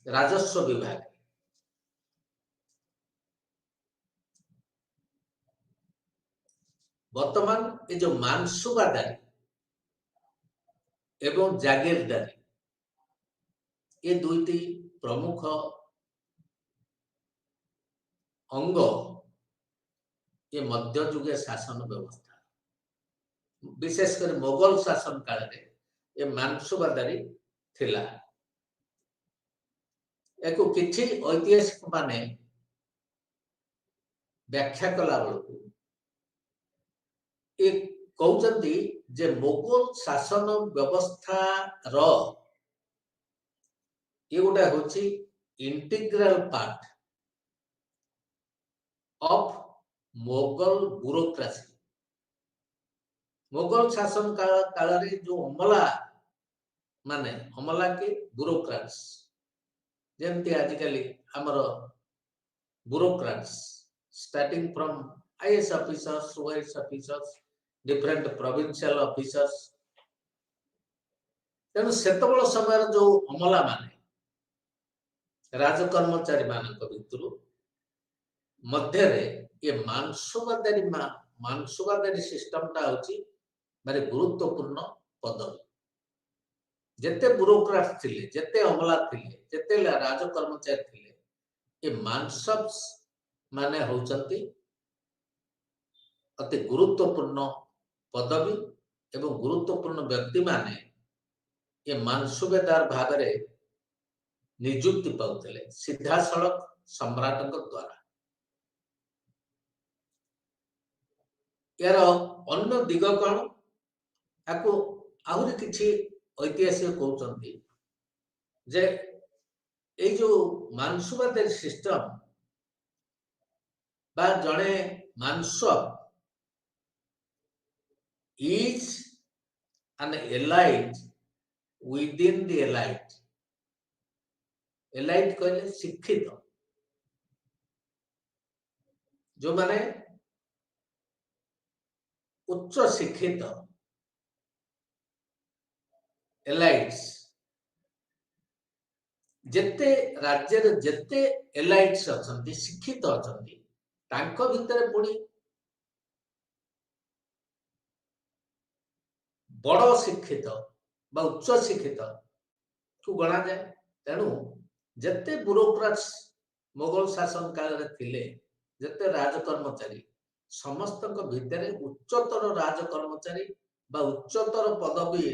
राजस्व विभाग वर्तमान ये जो मानसवादारी एवं जागीरदारी ये दुईटी प्रमुख अंग ये मध्ययुगीय शासन व्यवस्था विशेषकर मुगल शासन काल रे ये मानसवादारी थिला एको किछि ऐतिहासिक माने व्याख्या कला बेलू ये कहउचंती जे मुगल शासन व्यवस्था रो ये गोटा होची integral part of Mughal bureaucracy Mughal शासन काल रे जो अमला के ब्यूरोक्रेट्स जेमती आजिकली हमर bureaucrats starting from IAS officers OAS officers different provincial officers तेणु सेतबल समय जो अमला माने राजकर्मचारी मानक भितर मध्य ये मानसवादारी सिस्टम टा होची मारे गुरुत्वपूर्ण पदवी जेते ब्यूरोक्रेट थिले जेते अमला थिले जेते राजकर्मचारी थिले ये मानसब्स माने होचंती अति गुरुत्वपूर्ण पदवी एवं गुरुत्वपूर्ण व्यक्ति माने ये मानसुबेदार भाव में नियुक्ति पाउतले सीधा सड़क सम्राट द्वारा यार अन्य दिग कौन आपको आहरी किछि ऐतिहासिक कहउचंती जे ए जो मानसुबेदारी सिस्टम बा जड़े मानसब is an elite within the elite. Elite कहले शिक्षित जो माने उच्च शिक्षित एलाइट्स जेते राज्य जेते एलाइट्स अछंती शिक्षित अछंती तांको भितरे पुणी बड़ शिक्षित बा उच्च शिक्षित को गणा जाए तेणु जेते ब्यूरोक्राट्स मोगल शासन काल रे थिले जेते राजकर्मचारी समस्त भितर उच्चतर राजकर्मचारी बा उच्चतर पदवी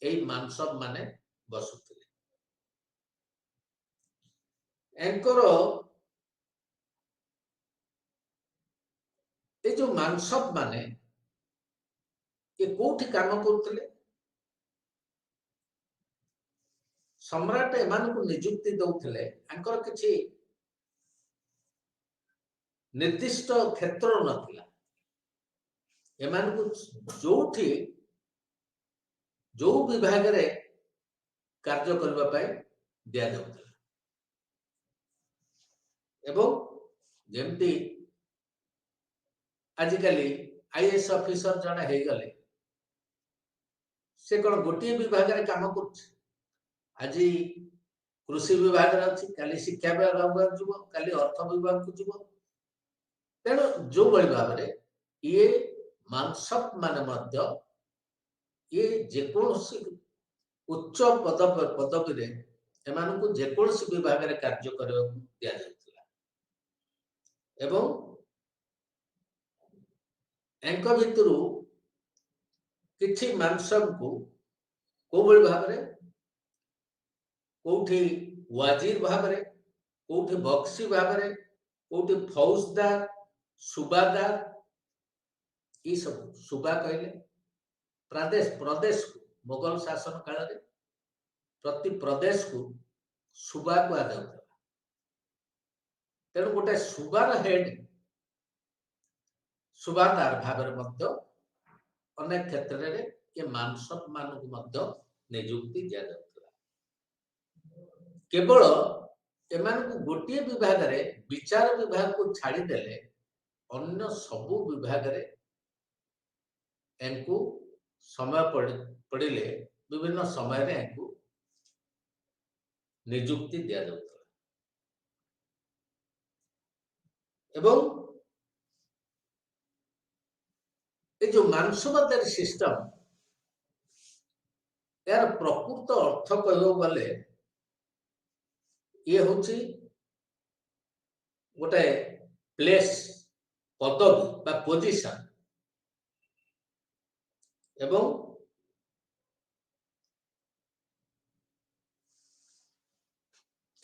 एई मानसब माने बसुथिले एंकर ए जो मानसब माने ये कोठी काम करथिले सम्राट एमान को नियुक्ति दउथिले एंकर किछि निर्दिष्ट क्षेत्र नथिला एमान को जोठी जो विभाग रे कार्य करबा पाए दिया जाउथिला एवं जेमती आजिकली आईएएस ऑफिसर जने हे गले से कोन गोटी विभाग रे काम करछ आज कृषि विभाग रे अछि काली शिक्षा विभाग जुबो काली अर्थ विभाग को जुबो तेणु जो बड़ी भाव रे ये मानसप माने मध्य ये जेकोसी उच्च पदवी रे एमान को जेकोसी विभाग रे कार्य करबा दिया जायतिला एवं एंक भितरु किछि मानसप को को बड़ी भाव रे कोठी वाजीर भाव रे कोठी बक्सी भाव रे कोठी फौजदार सुबादार ये सब सुबा कहले प्रदेश प्रदेश को मुगल शासन काल रे प्रति प्रदेश को सुबा को आदि तेणु गोटे सुबार हेड सुबादार भाव मध्य अनेक क्षेत्र रे ये मानसप मान को मध्य नियुक्ति दिया जाउतला केवल एमान को गोटे विभाग रे विचार विभाग को छाड़ी देले अन्य सबु विभाग रे एंकु समय पड़िले विभिन्न समय रे एंकु नियुक्ति दिया जाउतला एवं ए जो मानसवादारी सिस्टम यार प्रकृत अर्थ कहबो गले ये होची गोटे प्लेस पदवी बा पोजीशन एवं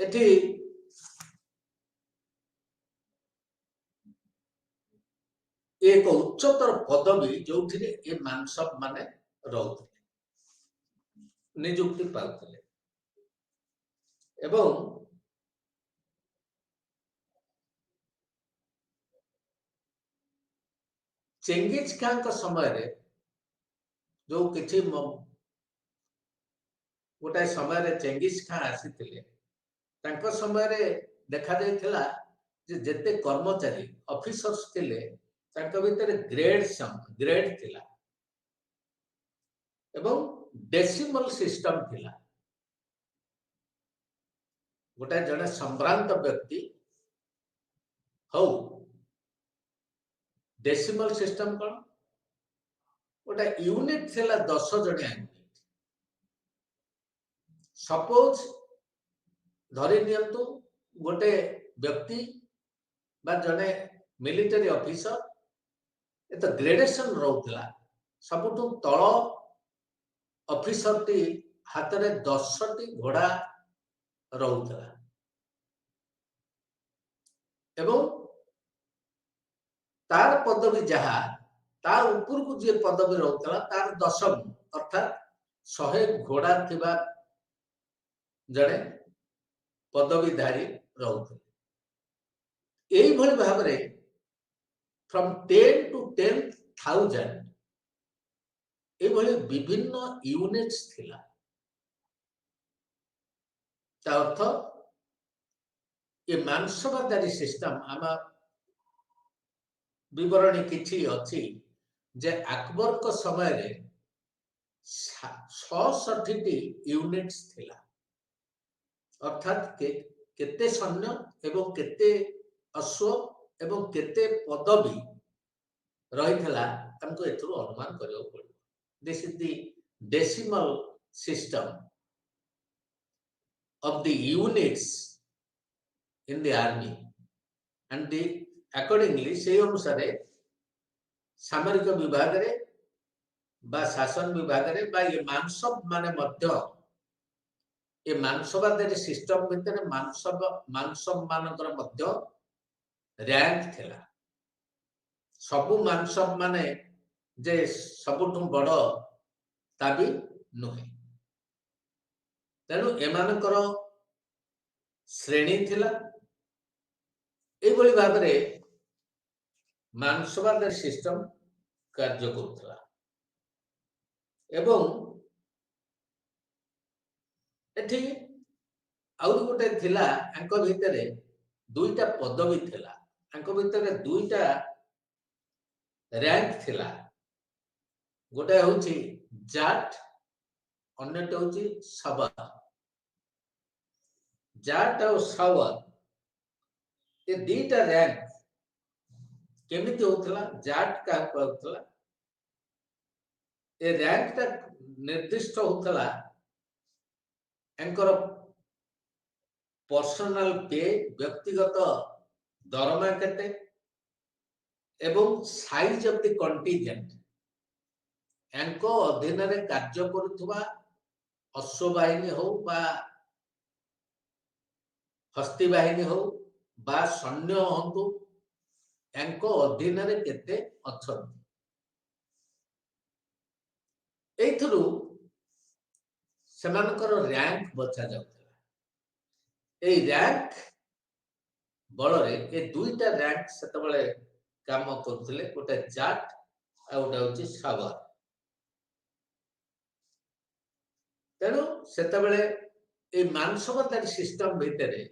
एठी एक उच्चतर पदवी जो ये मानसप माने रहते नियुक्ति पाते एवं चेंगिज खान का समय रे जो किछि गोटाए समय रे चेंगिज खान आसीथिले तांको समय रे देखा जायथिला जे जेते कर्मचारी ऑफिसर्स थिले तांको भितर ग्रेड थिला एवं डेसिमल सिस्टम थिला गोटाए जने संभ्रांत व्यक्ति हौ डेसिमल सिस्टम कोन गोटे यूनिट थिला 10 जणिया यूनिट सपोज धरि नियंतु गोटे व्यक्ति बा जने मिलिटरी ऑफिसर ए तो ग्रेडेशन रहउतला सबुठु तळ ऑफिसर टी हाथ रे 10 टी घोड़ा रहउतला एवं तार पदवी जहा ता ऊपर को जे पदवी रहउतला तार 10 अर्थात 100 घोड़ा थिबा जड़े पदवीधारी रहउतले एई भली भाव रे फ्रॉम 10 to 10,000 ए भली विभिन्न यूनिट्स थिला ता अर्थ ये मानसवादारी सिस्टम आमा विवरणी किछि अछि जे अकबर को समय रे 66 यूनिट्स थिला अर्थात केते सैन्य एवं केते अश्व एवं केते पदवी रही हमको एथुरु अनुमान करियो पड़ो this is the decimal system of the units in the army and the accordingly से अनुसारे सामरिक विभाग रे बा शासन विभाग रे बा ये मानसब माने मध्य ये मानसबाद सिस्टम भितर मानसब मानकर मध्य रैंक थिला सबु मानसब माने जे सबुठु बड़ ताबी नुहे तेणु एमानकर श्रेणी थिला एभली भाव रे मानसबाद सिस्टम कार्य करुथला एवं एठी आउर गोटे थिला अंक भितरे दुईटा पदवी थिला अंक भितरे दुईटा रैंक थिला गोटे होची जाट अन्यटा होची सबर जाट और सबर ये दीटा रैंक केमिति होतला जाट का होतला ए रैंक ता निर्दिष्ट होतला एंकर पर्सनल पे व्यक्तिगत दरमा केते एवं साइज ऑफ द कंटिजेंट एंको अधीन रे कार्य करुथुवा अश्वबाहिनी हो बा हस्ती बाहिनी हो बा सैन्य हंतु एंको अधीन रे केते अछंती एथुरु सेमानकर रैंक बचा जाउतला ए रैंक बळरे ए दुईटा रैंक सेतबळे काम करथले गोटे जाट आ गोटे होची सावर तेणु सेतबळे ए मानसबतारी सिस्टम भितरे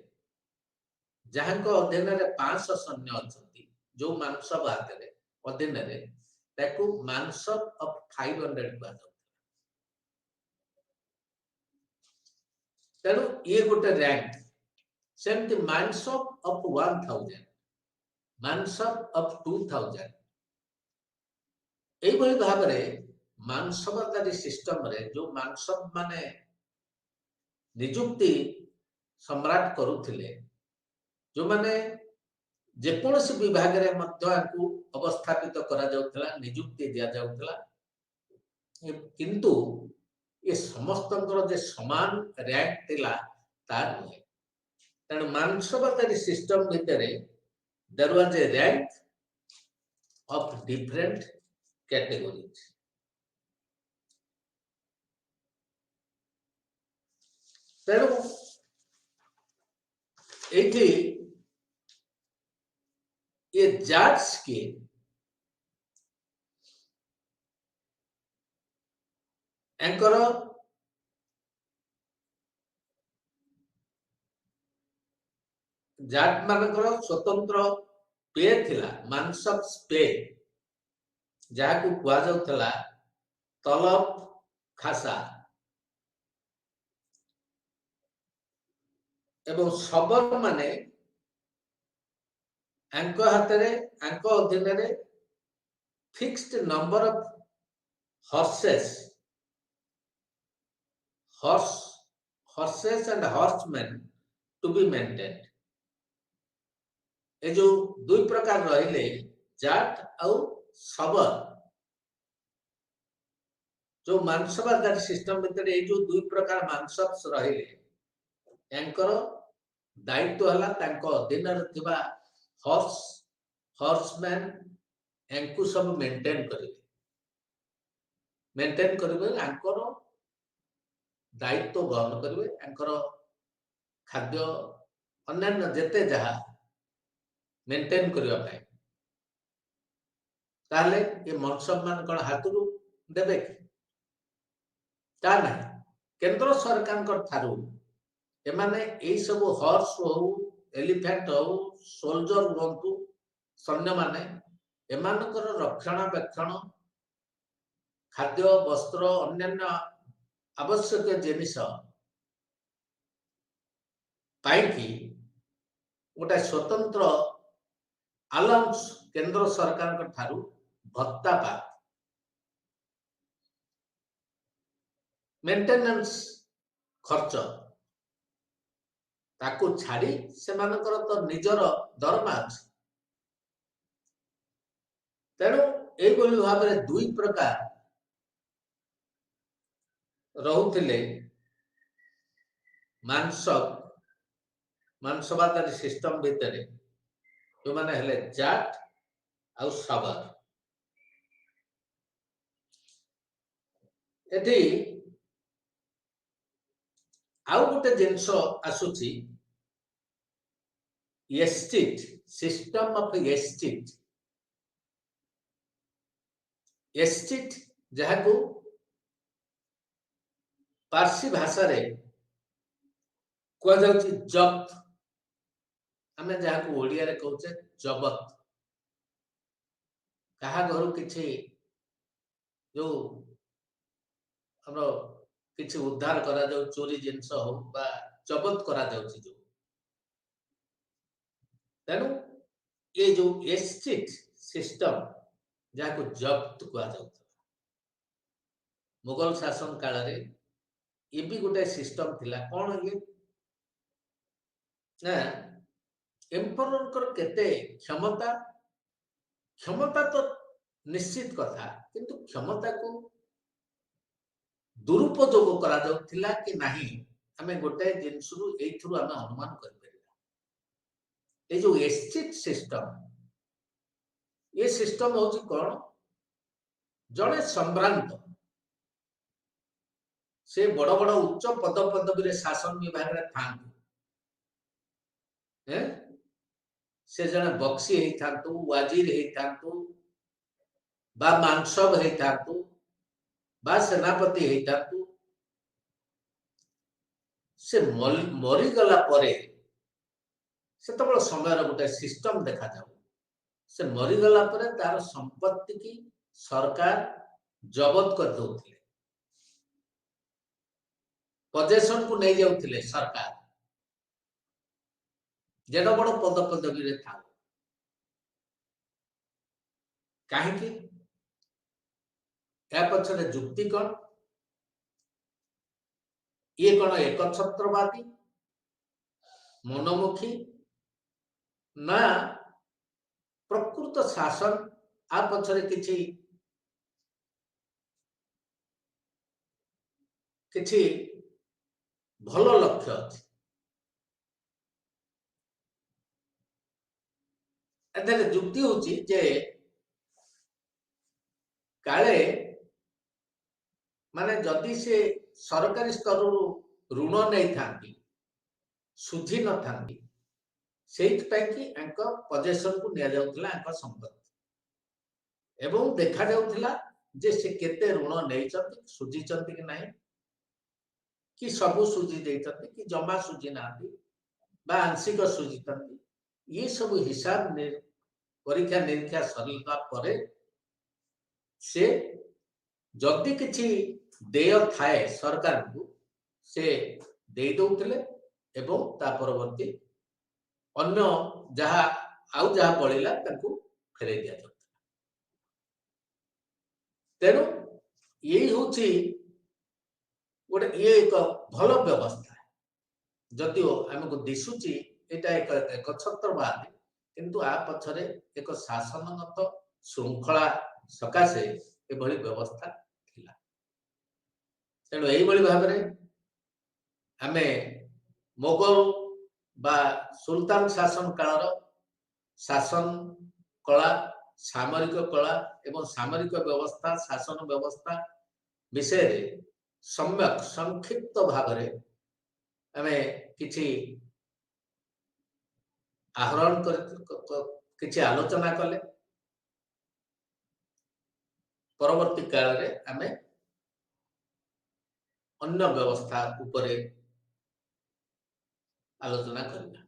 जहांको अधीन रे 500 सैन्य अछंती जो मानसब हातरे अधीन रे ताकू मानसब ऑफ 500 बाजो तेणु ये गोटे रैंक सेमती मानसब ऑफ 1000 मानसब ऑफ 2000 एई भली भाव रे मानसबतारी सिस्टम रे जो मानसब माने नियुक्ति सम्राट करुथिले जो माने जेकोसी विभाग रे मध्य आकु अवस्थापित करा जाउतला नियुक्ति दिया जाउतला किंतु ये समस्तंकर जे समान रैंक थिला तार नहे तेणु मानसबतारी सिस्टम भितरे there was a rank of different categories तेणु एठी ये जाट्स के एंकर जाट मानकर स्वतंत्र पे थिला मानसब पे जहाकू कुआ जाउतला तलब खासा एवं सबर माने अंको हातरे अंको अधीन रे fixed number of horses and horsemen to be maintained ए जो दुई प्रकार रहिले जाट और सबर जो मानसबाद सिस्टम भीतर ए जो दुई प्रकार मानसब्स रहिले एंकर दायित्व हला तांको अधीन रे थिबा हॉर्समैन एंकु सब मेंटेन करिवे आंकर दायित्व ग्रहण करिवे आंकर खाद्य अन्य जेते जहा मेंटेन करिवा पाए ताले ये मनसब मान कोन हातुरु देबे ता ना केंद्र सरकार को थारु एमाने एई सब हॉर्स हो एलिफेंट हो सोल्जर होंतु सैन्य माने ଏମାନଙ୍କର ରକ୍ଷଣାବେକ୍ଷଣ, ଖାଦ୍ୟ, ବସ୍ତ୍ର, ଅନ୍ୟାନ୍ୟ ଆବଶ୍ୟକ ଜିନିଷ ପାଇକି ଗୋଟେ ସ୍ୱତନ୍ତ୍ର ଆଲାଉନ୍ସ କେନ୍ଦ୍ର ସରକାରଙ୍କ ଠାରୁ ଭତ୍ତା ପାଏ। मेंटेनेंस खर्च ताकू छाड़ी सेमानकर तो निजर दरमा अछि। तेणु एभली भाव में दुई प्रकार रहुथिले मांसवादारी सिस्टम भितर जो माने हेले जाट आउ सबर। एठी आउ गोटे जिनस आसुची एस्टेट सिस्टम ऑफ एस्टेट जहाँ को पारसी भाषा रे कह जाउची जब्त, आमे जहाँ को ओडिया रे कहउचे जबत। कहा घर किछि जो हमरो किछि उद्धार करा जाउ, चोरी जिनस हो बा जबत करा जाउची जो, तेणु ये जो एस्टेट सिस्टम जहाँ को जब्त कहा जाउता मुगल शासन काल रे ये भी गोटे सिस्टम थिला। कौन ये ना एम्परर कर केते क्षमता क्षमता तो निश्चित कथा, किंतु क्षमता को दुरुपयोग करा जाउथिला कि नहीं हमें गोटे जिनसु एथुरु हमें अनुमान कर परिबा। ए जो एस्टेट सिस्टम, ये सिस्टम होची कोन जड़े सम्भ्रांत से बड़ बड़ उच्च पद पदवी रे शासन विभाग रे थांतु, से जने बक्सी हेई थांतु, वाजीर हेई थांतु बा मानसब हेई थांतु बा सेनापति हेई थांतु, से मरी गला परे से तो बड़ समय रे गोटे सिस्टम देखा जाउ। से मरी गला परे तार संपत्ति की सरकार जब्त कर दउथिले, पोजेशन को नहीं जाउथिले सरकार जेड बड़ पद पदवी रे था। काहे कि या पछरे जुक्ति कौन, ये कौन एकछत्रवादी मनोमुखी ना प्रकृत शासन आ पछरे किछि किछि भल लक्ष्य अछि। एतरे जुक्ति होची जे काले माने जदि से सरकारी स्तर ऋण नहीं थांती, सुझी न थांती, सेठ पाई कि एंको पोजेशन को निया जाउथला एंको संपत्ति एवं देखा जाउथला जे से केते ऋण नै चंती, सुझी चंती कि नहीं, कि सबु सुझी देइतंती कि जमा सुझी नांती बा आंशिक सुझी तंती। ये सब हिसाब ने परीक्षा निरीक्षा सरला परे से जदि किछि देय थाए सरकार को से दे दउथिले एवं ता परवर्ती अन्य जहा आउ जहा पड़िला ताकू फेरे दिया जाउथला। तेणु यही होची गोटे ये एक भल व्यवस्था, जदिओ आमको दिशुची एटा एक एकछत्रवाद, किंतु आ पछरे एक शासनगत श्रृंखला सकाशे एभली व्यवस्था थिला। तेणु एही बळी भाबरे आमे मोगल बा सुल्तान शासन कालर शासन कला, सामरिक कला एवं सामरिक व्यवस्था, शासन व्यवस्था विषय रे सम्यक संक्षिप्त भाबरे आमे किछि आहरण कर किछि आलोचना कले। परवर्ती काल रे आमे अन्य व्यवस्था उपरे आलोचना करिबा।